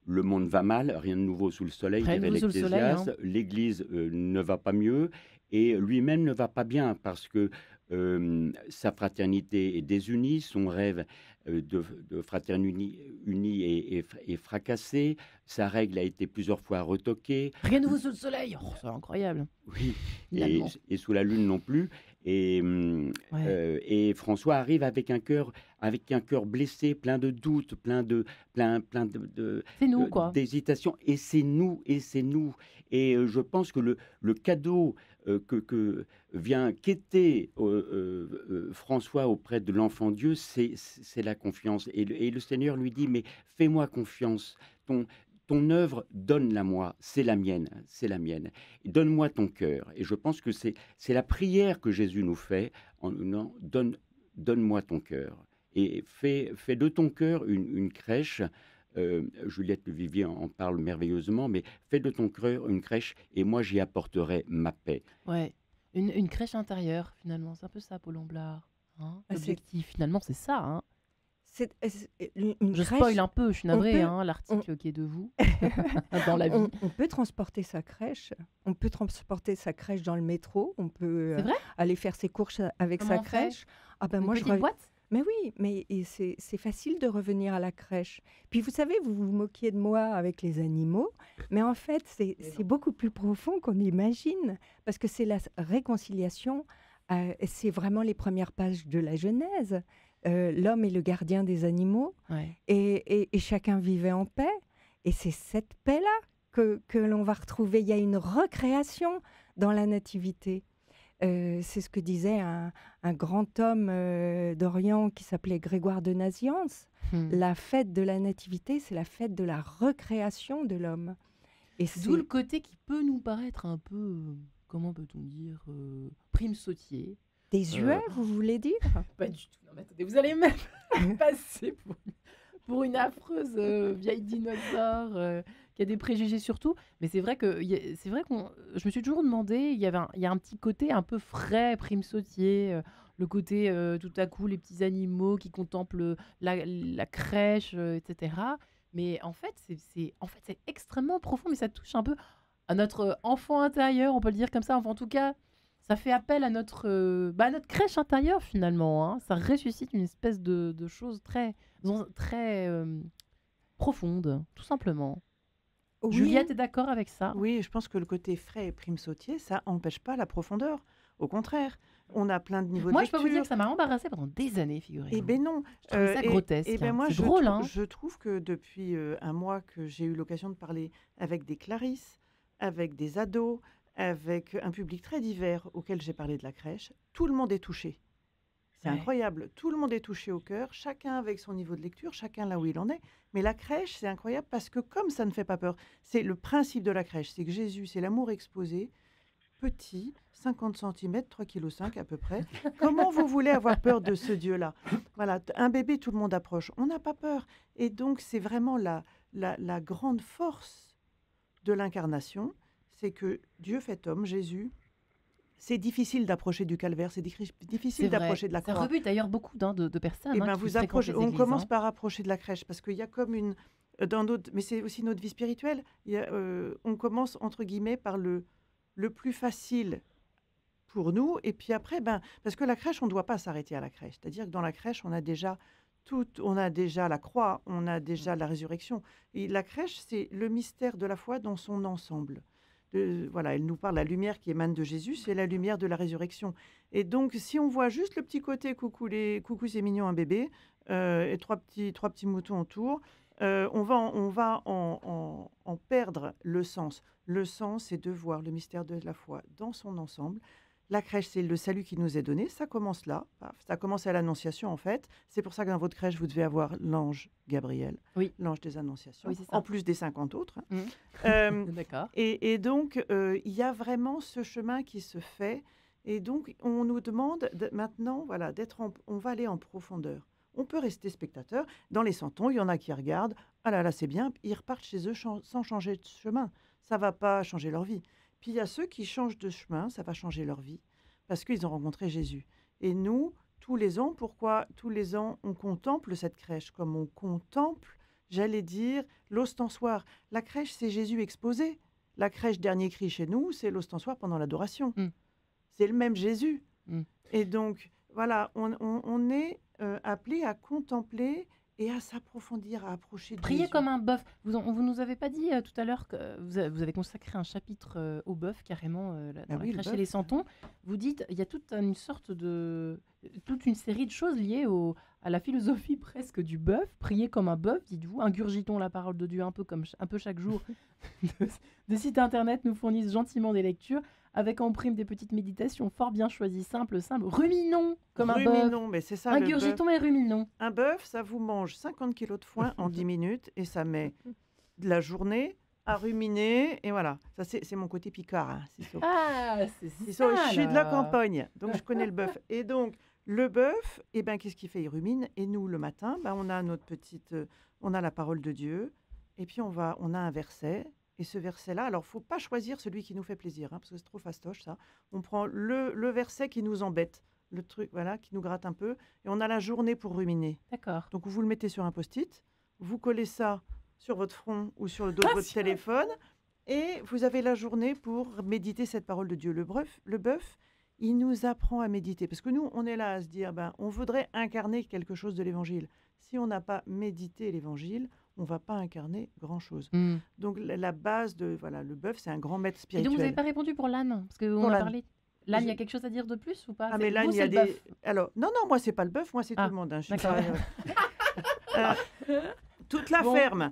Speaker 4: Le monde va mal, rien de nouveau sous le soleil, dirait l'Ecclésiaste. L'Église ne va pas mieux et lui-même ne va pas bien parce que sa fraternité est désunie, son rêve de fraternité unie est fracassé, sa règle a été plusieurs fois retoquée.
Speaker 2: Rien ne vaut sous le soleil. Oh, c'est incroyable.
Speaker 4: Oui,
Speaker 2: Finalement.
Speaker 4: et sous la lune non plus. Et François arrive avec un cœur blessé, plein de doutes, plein
Speaker 2: C'est nous, quoi.
Speaker 4: d'hésitation. Et c'est nous. Et je pense que le cadeau que vient quêter François auprès de l'enfant Dieu, c'est la confiance. Et le Seigneur lui dit, mais fais-moi confiance. Ton œuvre, donne-la-moi, c'est la mienne. Donne-moi ton cœur. Et je pense que c'est la prière que Jésus nous fait en nous disant, donne-moi ton cœur. Et fais de ton cœur une crèche. Juliette Le Vivier en parle merveilleusement, mais fais de ton cœur une crèche et moi j'y apporterai ma paix.
Speaker 2: Ouais, une crèche intérieure, finalement. C'est un peu ça, Paul Amblard. Hein. L'objectif, finalement, c'est ça. Hein. Je spoil un peu, je suis navrée, l'article qui est de vous dans la vie.
Speaker 5: On peut transporter sa crèche. On peut transporter sa crèche dans le métro. On peut aller faire ses courses avec sa crèche.
Speaker 2: Moi, petite boîte.
Speaker 5: Mais oui, mais c'est facile de revenir à la crèche. Puis vous savez, vous vous moquiez de moi avec les animaux, mais en fait, c'est beaucoup plus profond qu'on imagine, parce que c'est la réconciliation, c'est vraiment les premières pages de la Genèse. L'homme est le gardien des animaux, et chacun vivait en paix. Et c'est cette paix-là que l'on va retrouver. Il y a une recréation dans la nativité. C'est ce que disait un grand homme d'Orient qui s'appelait Grégoire de Nazianze. La fête de la nativité, c'est la fête de la recréation de l'homme.
Speaker 2: D'où le côté qui peut nous paraître un peu, comment peut-on dire, prime sautier.
Speaker 5: Désuet, vous voulez dire?
Speaker 2: Pas du tout. Non, mais attendez, vous allez même passer pour une affreuse vieille dinosaure qui a des préjugés sur tout. Mais c'est vrai que je me suis toujours demandé, il y a un petit côté un peu frais, prime sautier, le côté tout à coup les petits animaux qui contemplent la crèche, etc. Mais en fait, c'est extrêmement profond, mais ça touche un peu à notre enfant intérieur, on peut le dire comme ça. Enfin, en tout cas, ça fait appel à notre crèche intérieure, finalement. Hein. Ça ressuscite une espèce de chose très profonde, tout simplement. Oui. Juliette est d'accord avec ça?
Speaker 3: Oui, je pense que le côté frais et prime sautier, ça n'empêche pas la profondeur. Au contraire, on a plein de niveaux de lecture.
Speaker 2: Moi, je peux vous dire que ça m'a embarrassée pendant des années, figurez-vous.
Speaker 3: Eh bien non.
Speaker 2: Je trouve ça grotesque.
Speaker 3: C'est
Speaker 2: drôle,
Speaker 3: je trouve que depuis un mois que j'ai eu l'occasion de parler avec des Clarisses, avec des ados, avec un public très divers auquel j'ai parlé de la crèche, tout le monde est touché. C'est incroyable. Tout le monde est touché au cœur, chacun avec son niveau de lecture, chacun là où il en est. Mais la crèche, c'est incroyable parce que comme ça ne fait pas peur, c'est le principe de la crèche, c'est que Jésus, c'est l'amour exposé, petit, 50 cm, 3,5 kg à peu près. Comment vous voulez avoir peur de ce Dieu-là? Voilà, un bébé, tout le monde approche. On n'a pas peur. Et donc, c'est vraiment la grande force de l'incarnation, c'est que Dieu fait homme, Jésus. C'est difficile d'approcher du calvaire, c'est difficile d'approcher de la croix.
Speaker 2: Ça rebute d'ailleurs beaucoup de personnes.
Speaker 3: On commence par approcher de la crèche, parce qu'il y a comme une... mais c'est aussi notre vie spirituelle. On commence, entre guillemets, par le plus facile pour nous. Et puis après, parce que la crèche, on ne doit pas s'arrêter à la crèche. C'est-à-dire que dans la crèche, on a déjà la croix, on a déjà la résurrection. Et la crèche, c'est le mystère de la foi dans son ensemble. Elle nous parle, la lumière qui émane de Jésus, c'est la lumière de la résurrection. Et donc, si on voit juste le petit côté coucou c'est mignon, un bébé, et trois petits moutons autour, on va en perdre le sens. Le sens, c'est de voir le mystère de la foi dans son ensemble. La crèche, c'est le salut qui nous est donné. Ça commence là. Ça commence à l'Annonciation, en fait. C'est pour ça que dans votre crèche, vous devez avoir l'ange Gabriel, l'ange des Annonciations, en plus des 50 autres.
Speaker 2: D'accord.
Speaker 3: Et donc, il y a vraiment ce chemin qui se fait. Et donc, on nous demande maintenant, on va aller en profondeur. On peut rester spectateur. Dans les santons, il y en a qui regardent. Ah là là, c'est bien. Ils repartent chez eux sans changer de chemin. Ça ne va pas changer leur vie. Puis il y a ceux qui changent de chemin, ça va changer leur vie, parce qu'ils ont rencontré Jésus. Et nous, tous les ans, pourquoi tous les ans on contemple cette crèche, comme on contemple, j'allais dire, l'ostensoir. La crèche, c'est Jésus exposé. La crèche, dernier cri chez nous, c'est l'ostensoir pendant l'adoration. C'est le même Jésus. Et donc, voilà, on est appelé à contempler et à s'approfondir, à approcher de
Speaker 2: Prier
Speaker 3: Jésus.
Speaker 2: comme un bœuf. Vous nous avez pas dit tout à l'heure que vous avez consacré un chapitre au bœuf carrément dans la
Speaker 3: oui, le
Speaker 2: crèche et
Speaker 3: bœuf.
Speaker 2: les santons. Vous dites il y a toute une sorte de toute une série de choses liées à la philosophie presque du bœuf. Prier comme un bœuf, dites-vous. Ingurgitons la parole de Dieu un peu chaque jour. Des sites internet nous fournissent gentiment des lectures avec en prime des petites méditations fort bien choisies, simples. Ruminons comme un bœuf.
Speaker 3: Ruminons, mais c'est ça le bœuf.
Speaker 2: Ingurgitons et ruminons.
Speaker 3: Un bœuf, ça vous mange 50 kilos de foin en 10 minutes et ça met de la journée à ruminer. Et voilà, ça c'est mon côté picard. Hein.
Speaker 2: Ah, c'est
Speaker 3: Je
Speaker 2: ça.
Speaker 3: suis de la
Speaker 2: là.
Speaker 3: campagne, donc je connais le bœuf. Et donc, le bœuf, qu'est-ce qu'il fait? Il rumine. Et nous, le matin, on a notre petite... on a la parole de Dieu. Et puis, on a un verset. Et ce verset-là, alors, il ne faut pas choisir celui qui nous fait plaisir, hein, parce que c'est trop fastoche, ça. On prend le verset qui nous embête, le truc, voilà, qui nous gratte un peu. Et on a la journée pour ruminer.
Speaker 2: D'accord.
Speaker 3: Donc, vous le mettez sur un post-it. Vous collez ça sur votre front ou sur le dos de votre téléphone. Et vous avez la journée pour méditer cette parole de Dieu. Le bœuf, il nous apprend à méditer. Parce que nous, on est là à se dire, on voudrait incarner quelque chose de l'Évangile. Si on n'a pas médité l'Évangile, on ne va pas incarner grand-chose. Donc, la base de... Voilà, le bœuf, c'est un grand maître
Speaker 2: Et
Speaker 3: spirituel.
Speaker 2: donc, vous n'avez pas répondu pour l'âne? Parce qu'on
Speaker 3: Pour
Speaker 2: a
Speaker 3: l'âne.
Speaker 2: parlé... L'âne, il y a quelque chose à dire de plus ou pas?
Speaker 3: Ah, mais l'âne, il y a des...
Speaker 2: bœuf.
Speaker 3: Alors, non, moi, c'est pas le bœuf, moi, c'est tout le monde. Hein. Je suis
Speaker 2: d'accord.
Speaker 3: pas, toute la
Speaker 2: Bon.
Speaker 3: ferme.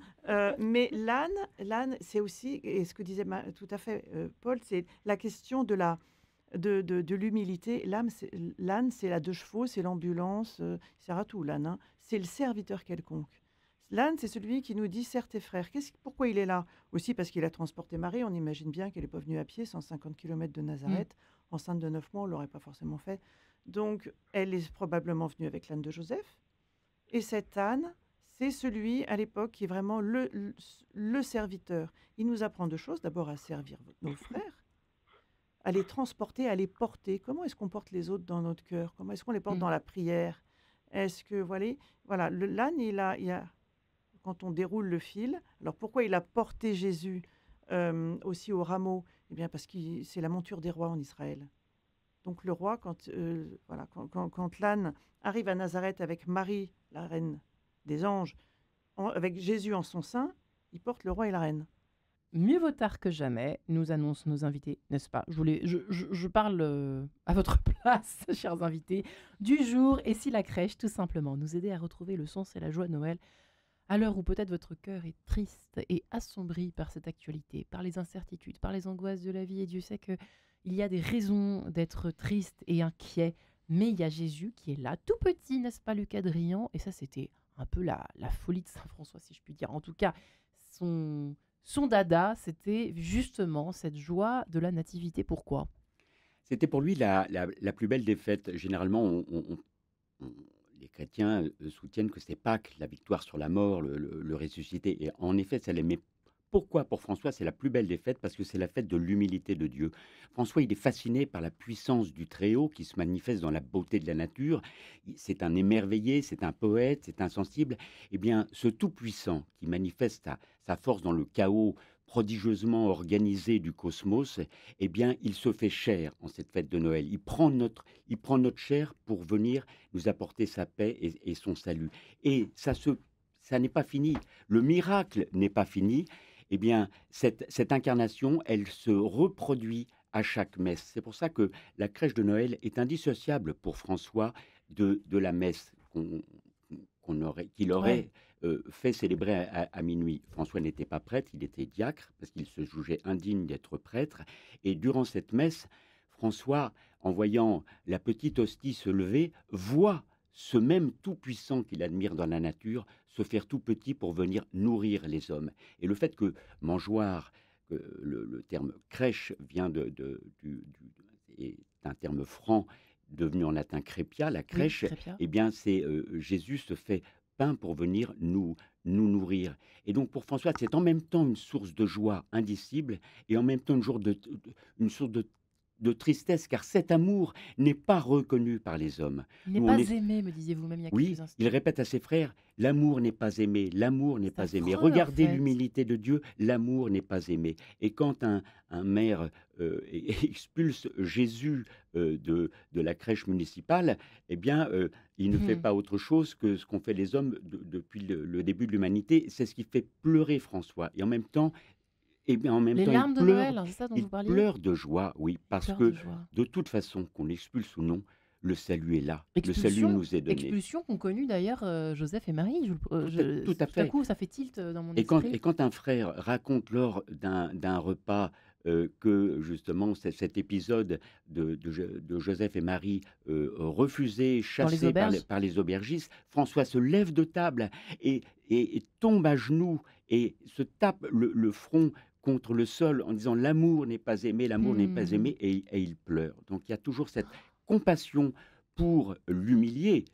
Speaker 3: Mais l'âne, c'est aussi, et ce que disait tout à fait Paul, c'est la question de l'humilité. L'âne, c'est la 2 chevaux, c'est l'ambulance, il sert à tout, l'âne. Hein. C'est le serviteur quelconque. L'âne, c'est celui qui nous dit, serre tes frères. Pourquoi il est là? Aussi parce qu'il a transporté Marie. On imagine bien qu'elle n'est pas venue à pied, 150 km de Nazareth. Enceinte de 9 mois, on ne l'aurait pas forcément fait. Donc, elle est probablement venue avec l'âne de Joseph. Et cet âne, c'est celui, à l'époque, qui est vraiment le serviteur. Il nous apprend 2 choses. D'abord, à servir nos frères, à les transporter, à les porter. Comment est-ce qu'on porte les autres dans notre cœur? Comment est-ce qu'on les porte dans la prière? Est-ce que, voilà, l'âne, il a, quand on déroule le fil, alors pourquoi il a porté Jésus aussi au rameau? Eh bien, parce que c'est la monture des rois en Israël. Donc le roi, quand l'âne arrive à Nazareth avec Marie, la reine des anges, avec Jésus en son sein, il porte le roi et la reine.
Speaker 2: Mieux vaut tard que jamais, nous annoncent nos invités, n'est-ce pas? Je parle à votre place, chers invités, du jour. Et si la crèche, tout simplement, nous aidait à retrouver le sens et la joie de Noël, à l'heure où peut-être votre cœur est triste et assombri par cette actualité, par les incertitudes, par les angoisses de la vie, et Dieu sait qu'il y a des raisons d'être triste et inquiet, mais il y a Jésus qui est là, tout petit, n'est-ce pas, Lucas Drian? Et ça, c'était un peu la folie de Saint François, si je puis dire. En tout cas, son dada, c'était justement cette joie de la nativité. Pourquoi?
Speaker 4: C'était pour lui la plus belle des fêtes. Généralement, les chrétiens soutiennent que c'est Pâques, la victoire sur la mort, le ressuscité. Et en effet, ça l'aimait. Pourquoi pour François, c'est la plus belle des fêtes? Parce que c'est la fête de l'humilité de Dieu. François, il est fasciné par la puissance du Très-Haut qui se manifeste dans la beauté de la nature. C'est un émerveillé, c'est un poète, c'est un sensible. Eh bien, ce Tout-Puissant qui manifeste sa force dans le chaos prodigieusement organisé du cosmos, eh bien, il se fait chair en cette fête de Noël. Il prend notre chair pour venir nous apporter sa paix et son salut. Et ça n'est pas fini. Le miracle n'est pas fini. Eh bien, cette incarnation, elle se reproduit à chaque messe. C'est pour ça que la crèche de Noël est indissociable pour François de la messe qu'il aurait fait célébrer à minuit. François n'était pas prêtre, il était diacre, parce qu'il se jugeait indigne d'être prêtre. Et durant cette messe, François, en voyant la petite hostie se lever, voit ce même tout-puissant qu'il admire dans la nature se faire tout petit pour venir nourrir les hommes. Et le fait que mangeoire, le terme crèche vient est un terme franc devenu en latin crepia, la crèche,
Speaker 2: crepia.
Speaker 4: Eh bien c'est Jésus se fait pain pour venir nous nourrir. Et donc pour François, c'est en même temps une source de joie indicible et en même temps une source de tristesse, car cet amour n'est pas reconnu par les hommes.
Speaker 2: Il n'est
Speaker 4: Nous,
Speaker 2: pas
Speaker 4: on est-
Speaker 2: aimé, me disiez vous-même il y a
Speaker 4: Oui,
Speaker 2: quelques instants.
Speaker 4: il répète à ses frères, l'amour n'est pas aimé, l'amour n'est
Speaker 2: C'est
Speaker 4: pas aimé.
Speaker 2: affreux, en
Speaker 4: Regardez
Speaker 2: fait.
Speaker 4: l'humilité de Dieu, l'amour n'est pas aimé. Et quand un maire expulse Jésus de la crèche municipale, eh bien, il ne fait
Speaker 2: Hmm.
Speaker 4: pas autre chose que ce qu'ont fait les hommes depuis le début de l'humanité. C'est ce qui fait pleurer François. Et en même temps,
Speaker 2: Les larmes de Noël, hein, c'est ça dont
Speaker 4: il
Speaker 2: vous parliez?
Speaker 4: pleure de joie, oui, parce
Speaker 2: Pleurs
Speaker 4: que
Speaker 2: de joie.
Speaker 4: de toute façon, qu'on l'expulse ou non, le salut est là. Le salut
Speaker 2: Expulsion,
Speaker 4: nous est donné.
Speaker 2: expulsion qu'ont connue d'ailleurs Joseph et Marie.
Speaker 4: Tout à
Speaker 2: Tout à
Speaker 4: fait.
Speaker 2: coup, ça fait tilt dans mon
Speaker 4: Et
Speaker 2: esprit.
Speaker 4: quand un frère raconte lors d'un repas que justement cet épisode de Joseph et Marie refusés,
Speaker 2: Dans les
Speaker 4: chassés
Speaker 2: auberges.
Speaker 4: par les aubergistes, François se lève de table et tombe à genoux et se tape le front contre le sol en disant l'amour n'est pas aimé, l'amour n'est pas
Speaker 2: Hmm.
Speaker 4: aimé, et il pleure. Donc il y a toujours cette compassion pour l'humilié,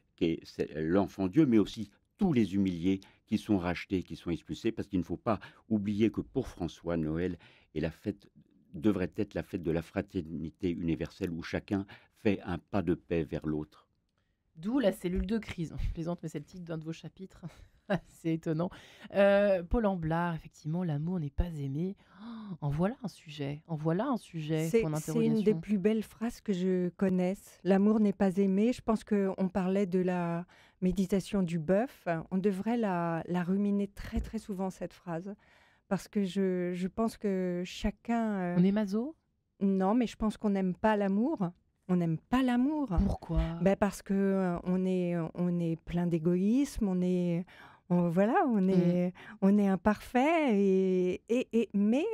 Speaker 4: c'est l'enfant Dieu, mais aussi tous les humiliés qui sont rachetés, qui sont expulsés, parce qu'il ne faut pas oublier que pour François, Noël est la fête, devrait être la fête de la fraternité universelle où chacun fait un pas de paix vers l'autre.
Speaker 2: D'où la cellule de crise. Je plaisante, mais c'est le titre d'un de vos chapitres. C'est étonnant. Paul Amblard, effectivement, l'amour n'est pas aimé. Oh, en voilà un sujet. En voilà un sujet,
Speaker 5: C'est
Speaker 2: point
Speaker 5: une des
Speaker 2: d'interrogation.
Speaker 5: plus belles phrases que je connaisse. L'amour n'est pas aimé. Je pense qu'on parlait de la méditation du bœuf. On devrait la ruminer très très souvent, cette phrase. Parce que je pense que chacun...
Speaker 2: On est maso?
Speaker 5: Non, mais je pense qu'on n'aime pas l'amour. On n'aime pas l'amour.
Speaker 2: Pourquoi?
Speaker 5: Ben parce que on est plein d'égoïsme, on est imparfait mais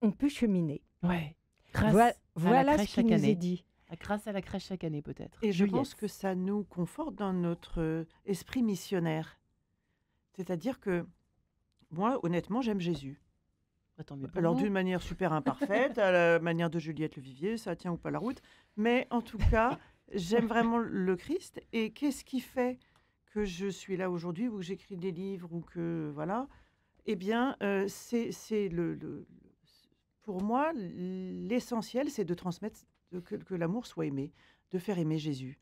Speaker 5: on peut cheminer.
Speaker 2: Ouais. Grâce
Speaker 5: Voilà,
Speaker 2: à la
Speaker 5: voilà
Speaker 2: crèche
Speaker 5: ce
Speaker 2: chaque
Speaker 5: qui nous est
Speaker 2: année.
Speaker 5: dit.
Speaker 2: Grâce à la crèche chaque année, peut-être.
Speaker 3: Et je pense
Speaker 2: Juliette.
Speaker 3: que ça nous conforte dans notre esprit missionnaire. C'est-à-dire que moi, honnêtement, j'aime Jésus.
Speaker 2: Bah, tant mieux pour
Speaker 3: Alors
Speaker 2: vous.
Speaker 3: d'une manière super imparfaite, à la manière de Juliette Levivier, ça tient ou pas la route. Mais en tout cas, j'aime vraiment le Christ. Et qu'est-ce qui fait que je suis là aujourd'hui, ou que j'écris des livres, ou que voilà? Eh bien, pour moi, l'essentiel, c'est de transmettre que l'amour soit aimé, de faire aimer Jésus.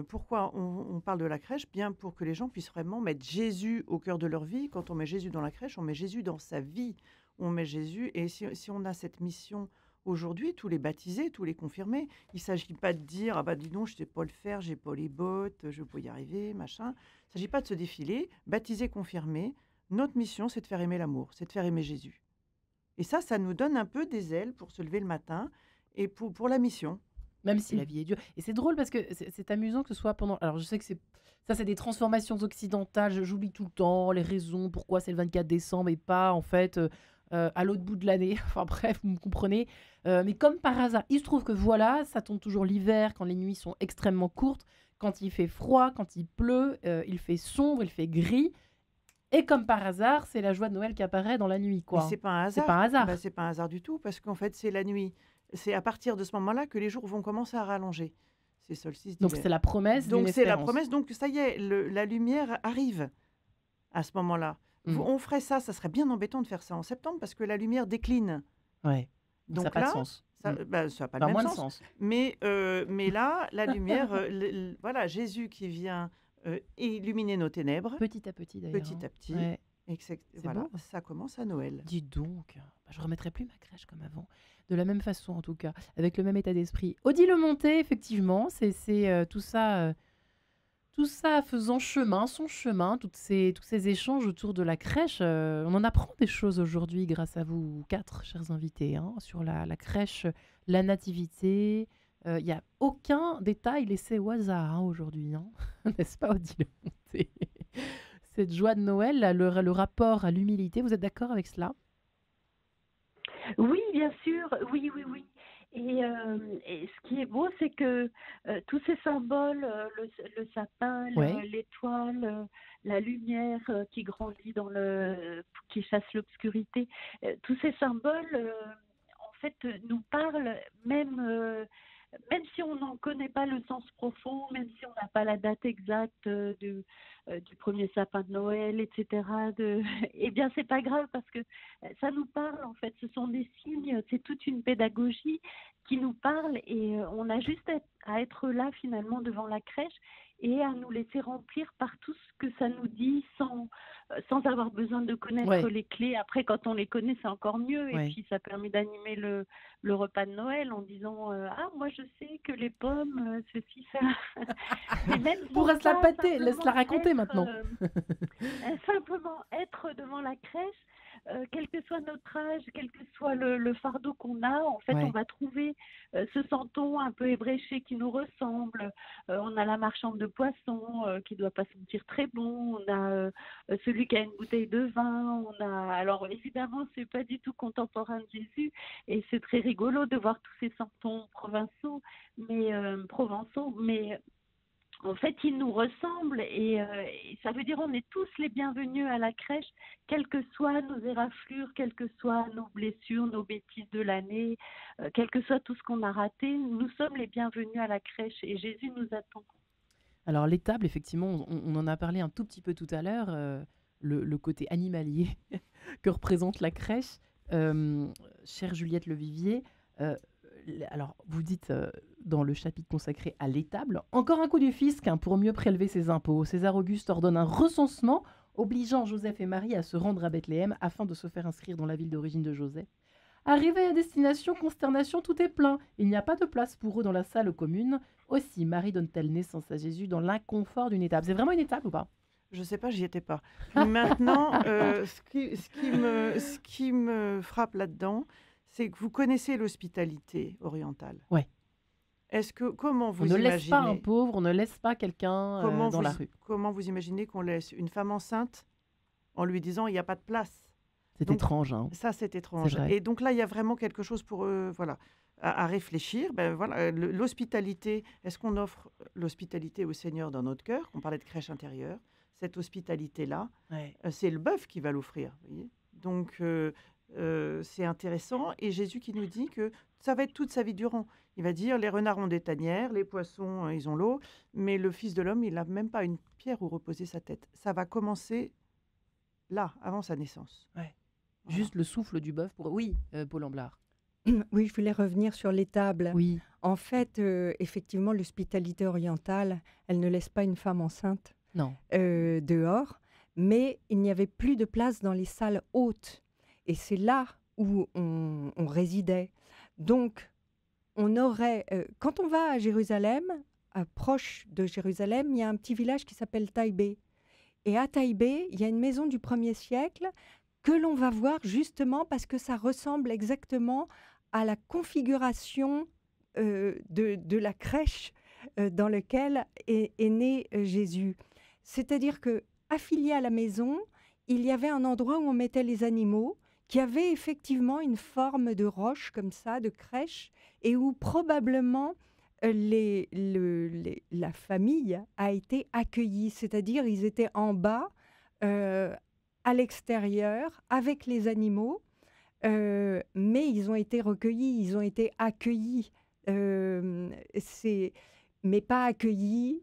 Speaker 3: Pourquoi on parle de la crèche? Bien pour que les gens puissent vraiment mettre Jésus au cœur de leur vie. Quand on met Jésus dans la crèche, on met Jésus dans sa vie. On met Jésus. Et si on a cette mission aujourd'hui, tous les baptisés, tous les confirmés, il ne s'agit pas de dire « Ah bah dis donc, je ne sais pas le faire, j'ai pas les bottes, je ne peux pas y arriver, machin ». Il ne s'agit pas de se défiler. Baptisés, confirmés, notre mission, c'est de faire aimer l'amour, c'est de faire aimer Jésus. Et ça nous donne un peu des ailes pour se lever le matin et pour la mission.
Speaker 2: Même si la vie est dure. Et c'est drôle parce que c'est amusant que ce soit pendant... Alors je sais que c'est des transformations occidentales, j'oublie tout le temps les raisons, pourquoi c'est le 24 décembre et pas en fait à l'autre bout de l'année. Enfin bref, vous me comprenez. Mais comme par hasard, il se trouve que voilà, ça tombe toujours l'hiver quand les nuits sont extrêmement courtes, quand il fait froid, quand il pleut, il fait sombre, il fait gris. Et comme par hasard, c'est la joie de Noël qui apparaît dans la nuit, quoi.
Speaker 3: Mais c'est pas un hasard.
Speaker 2: C'est pas un hasard.
Speaker 3: C'est pas un hasard du tout, parce qu'en fait, c'est la nuit. C'est à partir de ce moment-là que les jours vont commencer à rallonger. C'est solstice
Speaker 2: Donc
Speaker 3: d'hiver.
Speaker 2: c'est la promesse d'une
Speaker 3: Donc c'est la
Speaker 2: espérance.
Speaker 3: promesse. Donc ça y est, la lumière arrive à ce moment-là. On ferait ça serait bien embêtant de faire ça en septembre parce que la lumière décline.
Speaker 2: Ouais.
Speaker 3: Donc
Speaker 2: ça n'a pas
Speaker 3: là,
Speaker 2: de sens.
Speaker 3: ça n'a pas le
Speaker 2: Enfin,
Speaker 3: même
Speaker 2: moins de
Speaker 3: sens.
Speaker 2: sens.
Speaker 3: Mais là, la lumière, voilà, Jésus qui vient illuminer nos ténèbres
Speaker 2: Petit à petit d'ailleurs.
Speaker 3: petit à petit.
Speaker 2: Ouais.
Speaker 3: Et voilà,
Speaker 2: beau.
Speaker 3: ça commence à Noël.
Speaker 2: Dis donc, je remettrai plus ma crèche comme avant. De la même façon en tout cas, avec le même état d'esprit. Odile Monté, effectivement, c'est tout ça faisant son chemin, tous ces échanges autour de la crèche. On en apprend des choses aujourd'hui grâce à vous quatre, chers invités, hein, sur la crèche, la nativité. Il n'y a aucun détail laissé au hasard aujourd'hui, hein, n'est-ce pas, Odile Monté? Cette joie de Noël, le rapport à l'humilité, vous êtes d'accord avec cela?
Speaker 6: Oui, bien sûr, oui. Et ce qui est beau, c'est que tous ces symboles, le sapin,
Speaker 2: Ouais.
Speaker 6: l'étoile, la lumière qui grandit qui chasse l'obscurité, tous ces symboles, en fait, nous parlent même même si on n'en connaît pas le sens profond, même si on n'a pas la date exacte du premier sapin de Noël, etc., eh bien, c'est pas grave parce que ça nous parle, en fait. Ce sont des signes, c'est toute une pédagogie qui nous parle et on a juste à être là, finalement, devant la crèche et à nous laisser remplir par tout ce que ça nous dit sans avoir besoin de connaître les clés. Après, quand on les connaît, c'est encore mieux. Et puis, ça permet d'animer le repas de Noël en disant ah, moi, je sais que les pommes, ceci, ça.
Speaker 2: Pour se la pâter, laisse-la raconter maintenant.
Speaker 6: Simplement être devant la crèche, quel que soit notre âge, quel que soit le fardeau qu'on a, en fait, on va trouver ce santon un peu ébréché qui nous ressemble. On a la marchande de poissons qui doit pas sentir très bon. On a celui qui a une bouteille de vin. Alors évidemment, c'est pas du tout contemporain de Jésus et c'est très rigolo de voir tous ces santons provençaux, mais en fait, ils nous ressemblent et ça veut dire on est tous les bienvenus à la crèche, quelles que soient nos éraflures, quelles que soient nos blessures, nos bêtises de l'année, quel que soit tout ce qu'on a raté, nous sommes les bienvenus à la crèche et Jésus nous attend.
Speaker 2: Alors l'étable, effectivement, on en a parlé un tout petit peu tout à l'heure, le côté animalier que représente la crèche. Chère Juliette Levivier, alors vous dites dans le chapitre consacré à l'étable, encore un coup du fisc pour mieux prélever ses impôts. César Auguste ordonne un recensement obligeant Joseph et Marie à se rendre à Bethléem afin de se faire inscrire dans la ville d'origine de Joseph. Arrivés à destination, consternation, tout est plein. Il n'y a pas de place pour eux dans la salle commune. Aussi, Marie donne-t-elle naissance à Jésus dans l'inconfort d'une étable. C'est vraiment une étable ou pas ?
Speaker 3: Je ne sais pas, j'y étais pas. Maintenant, ce qui me frappe là-dedans, c'est que vous connaissez l'hospitalité orientale.
Speaker 2: Oui.
Speaker 3: Comment vous
Speaker 2: imaginez... On ne laisse pas un
Speaker 3: imaginez
Speaker 2: pauvre, on ne laisse pas quelqu'un dans la rue.
Speaker 3: Comment vous imaginez qu'on laisse une femme enceinte en lui disant il n'y a pas de place ?
Speaker 2: C'est étrange. Hein.
Speaker 3: Ça, c'est étrange. Et donc là, il y a vraiment quelque chose pour à réfléchir. L'hospitalité, est-ce qu'on offre l'hospitalité au Seigneur dans notre cœur ? On parlait de crèche intérieure. Cette hospitalité-là, c'est le bœuf qui va l'offrir. Vous voyez ? Donc, c'est intéressant. Et Jésus qui nous dit que ça va être toute sa vie durant. Il va dire, les renards ont des tanières, les poissons, ils ont l'eau, mais le Fils de l'homme, il n'a même pas une pierre où reposer sa tête. Ça va commencer là, avant sa naissance.
Speaker 2: Ouais. Voilà. Juste le souffle du bœuf pour... Oui, Paul Amblard.
Speaker 5: Oui, je voulais revenir sur l'étable.
Speaker 2: Oui.
Speaker 5: En fait, effectivement, l'hospitalité orientale, elle ne laisse pas une femme enceinte dehors, mais il n'y avait plus de place dans les salles hautes. Et c'est là où on résidait. Donc, on aurait... quand on va à Jérusalem, proche de Jérusalem, il y a un petit village qui s'appelle Taïbé. Et à Taïbé, il y a une maison du 1er siècle que l'on va voir justement parce que ça ressemble exactement à la configuration de la crèche dans laquelle est né Jésus. C'est-à-dire qu'affilié à la maison, il y avait un endroit où on mettait les animaux, qui avait effectivement une forme de roche comme ça, de crèche, et où probablement la famille a été accueillie. C'est-à-dire ils étaient en bas, à l'extérieur, avec les animaux, mais ils ont été recueillis, ils ont été accueillis, mais pas accueillis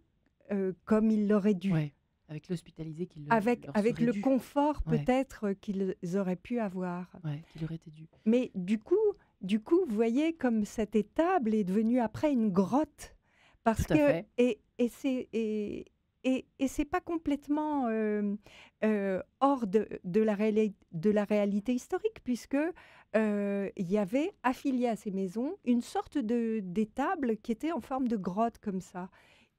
Speaker 5: comme ils l'auraient dû.
Speaker 2: Ouais, avec l'hospitalité qu'ils
Speaker 5: avec le confort peut-être qu'ils auraient pu avoir.
Speaker 2: Ouais, qu'il aurait été dû.
Speaker 5: Mais du coup, vous voyez comme cette étable est devenue après une grotte. Parce
Speaker 2: Tout à fait.
Speaker 5: Et c'est pas complètement hors de la réalité historique, puisque il y avait affilié à ces maisons une sorte d'étable qui était en forme de grotte comme ça.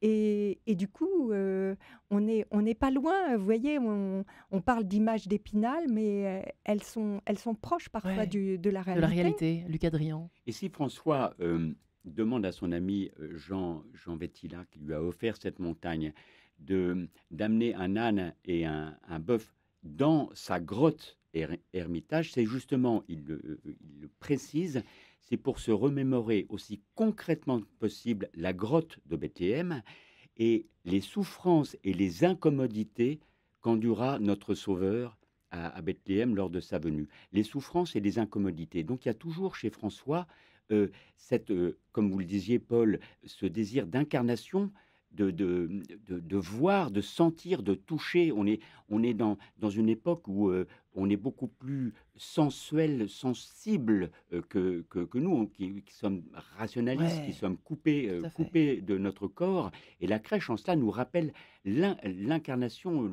Speaker 5: Et du coup, on n'est pas loin. Vous voyez, on parle d'images d'Épinal, mais elles sont proches parfois de la réalité.
Speaker 2: De la réalité, Luc Adrian.
Speaker 4: Et si François demande à son ami Jean Vettila, qui lui a offert cette montagne, d'amener un âne et un bœuf dans sa grotte ermitage, c'est justement, il le précise, c'est pour se remémorer aussi concrètement possible la grotte de Bethléem et les souffrances et les incommodités qu'endura notre Sauveur à Bethléem lors de sa venue. Les souffrances et les incommodités. Donc il y a toujours chez François comme vous le disiez, Paul, ce désir d'incarnation, de voir, de sentir, de toucher. On est dans une époque où on est beaucoup plus sensuel, sensible que nous, qui sommes rationalistes, qui sommes coupés de notre corps. Et la crèche, en cela, nous rappelle l'incarnation,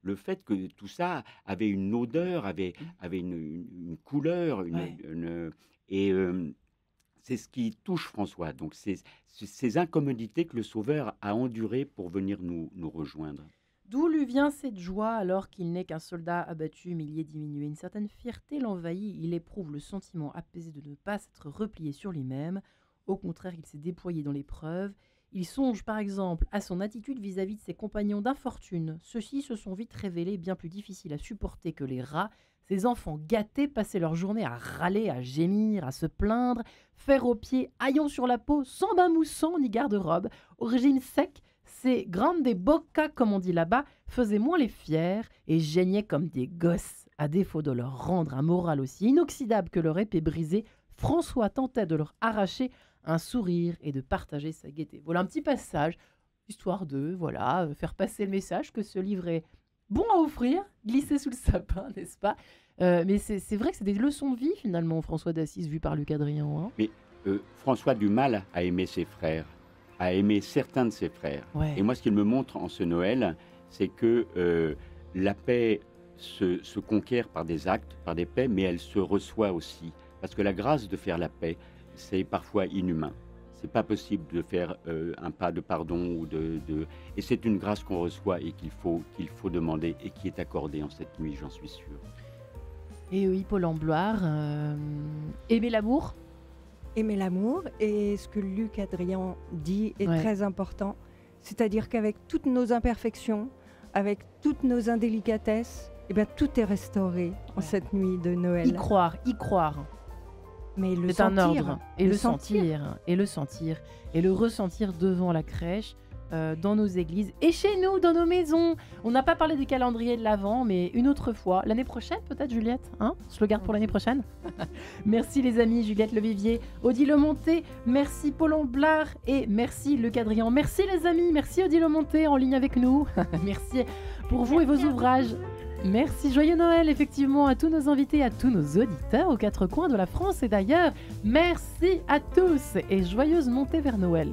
Speaker 4: le fait que tout ça avait une odeur, avait une couleur, c'est ce qui touche François. Donc, c'est ces incommodités que le Sauveur a endurées pour venir nous rejoindre.
Speaker 2: D'où lui vient cette joie alors qu'il n'est qu'un soldat abattu, humilié, diminué? Une certaine fierté l'envahit. Il éprouve le sentiment apaisé de ne pas s'être replié sur lui-même. Au contraire, il s'est déployé dans l'épreuve. Il songe par exemple à son attitude vis-à-vis de ses compagnons d'infortune. Ceux-ci se sont vite révélés bien plus difficiles à supporter que les rats. Ces enfants gâtés passaient leur journée à râler, à gémir, à se plaindre, fer aux pieds, haillons sur la peau, sans bain moussant ni garde-robe. Au régime sec, ces grandes bocca, comme on dit là-bas, faisaient moins les fiers et geignaient comme des gosses. À défaut de leur rendre un moral aussi inoxydable que leur épée brisée, François tentait de leur arracher un sourire et de partager sa gaieté. Voilà un petit passage, histoire de faire passer le message que ce livre est bon à offrir, glisser sous le sapin, n'est-ce pas? Mais c'est vrai que c'est des leçons de vie, finalement, François d'Assise, vu par Luc Adrian. Hein.
Speaker 4: Mais François du mal a aimé ses frères, a aimé certains de ses frères.
Speaker 2: Ouais.
Speaker 4: Et moi, ce qu'il me montre en ce Noël, c'est que la paix se conquiert par des actes, par des paix, mais elle se reçoit aussi. Parce que la grâce de faire la paix, c'est parfois inhumain. C'est pas possible de faire un pas de pardon et c'est une grâce qu'on reçoit et qu'il faut demander et qui est accordée en cette nuit, j'en suis sûr.
Speaker 2: Et oui, Paul Ambloire, aimer l'amour.
Speaker 5: Aimer l'amour, et ce que Luc Adrian dit est très important, c'est-à-dire qu'avec toutes nos imperfections, avec toutes nos indélicatesses, tout est restauré en cette nuit de Noël.
Speaker 2: Y croire.
Speaker 5: Mais le
Speaker 2: c'est
Speaker 5: sentir,
Speaker 2: un ordre. Et le sentir, et le ressentir devant la crèche, dans nos églises et chez nous, dans nos maisons. On n'a pas parlé des calendriers de l'Avent, mais une autre fois. L'année prochaine, peut-être, Juliette, hein? Je le garde pour l'année prochaine. Merci les amis, Juliette Levivier, Odile Monté, merci Paul Ambloire et merci Luc Adrian. Merci les amis, merci Odile Monté en ligne avec nous. Merci pour vous et vos ouvrages. Merci, joyeux Noël effectivement à tous nos invités, à tous nos auditeurs aux quatre coins de la France et d'ailleurs. Merci à tous et joyeuse montée vers Noël.